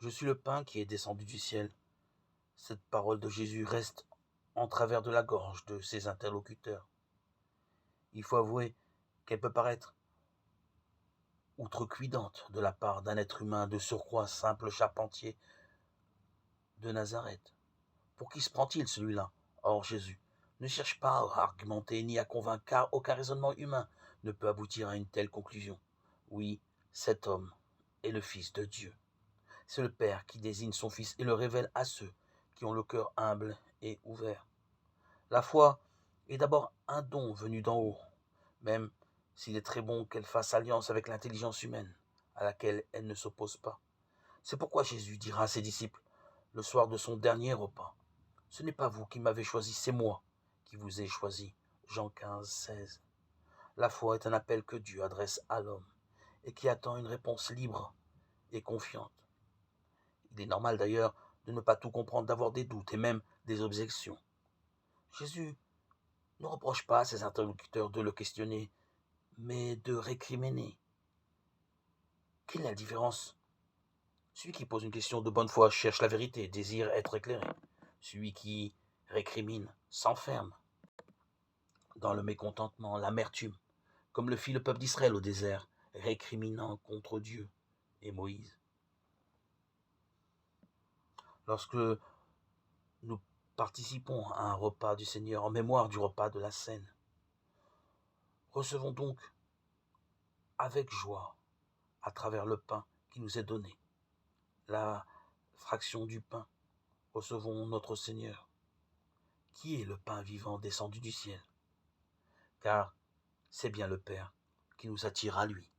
Je suis le pain qui est descendu du ciel. Cette parole de Jésus reste en travers de la gorge de ses interlocuteurs. Il faut avouer qu'elle peut paraître outrecuidante de la part d'un être humain de surcroît simple charpentier de Nazareth. Pour qui se prend-il celui-là? Or Jésus ne cherche pas à argumenter ni à convaincre, car aucun raisonnement humain ne peut aboutir à une telle conclusion. Oui, cet homme est le Fils de Dieu. C'est le Père qui désigne son Fils et le révèle à ceux qui ont le cœur humble et ouvert. La foi est d'abord un don venu d'en haut, même s'il est très bon qu'elle fasse alliance avec l'intelligence humaine, à laquelle elle ne s'oppose pas. C'est pourquoi Jésus dira à ses disciples, le soir de son dernier repas, « Ce n'est pas vous qui m'avez choisi, c'est moi qui vous ai choisi. » Jean 15, 16. La foi est un appel que Dieu adresse à l'homme et qui attend une réponse libre et confiante. Il est normal d'ailleurs de ne pas tout comprendre, d'avoir des doutes et même des objections. Jésus ne reproche pas à ses interlocuteurs de le questionner, mais de récriminer. Quelle est la différence? Celui qui pose une question de bonne foi cherche la vérité, désire être éclairé. Celui qui récrimine s'enferme dans le mécontentement, l'amertume, comme le fit le peuple d'Israël au désert, récriminant contre Dieu et Moïse. Lorsque nous participons à un repas du Seigneur en mémoire du repas de la Cène, recevons donc avec joie, à travers le pain qui nous est donné, la fraction du pain, recevons notre Seigneur, qui est le pain vivant descendu du ciel, car c'est bien le Père qui nous attire à lui.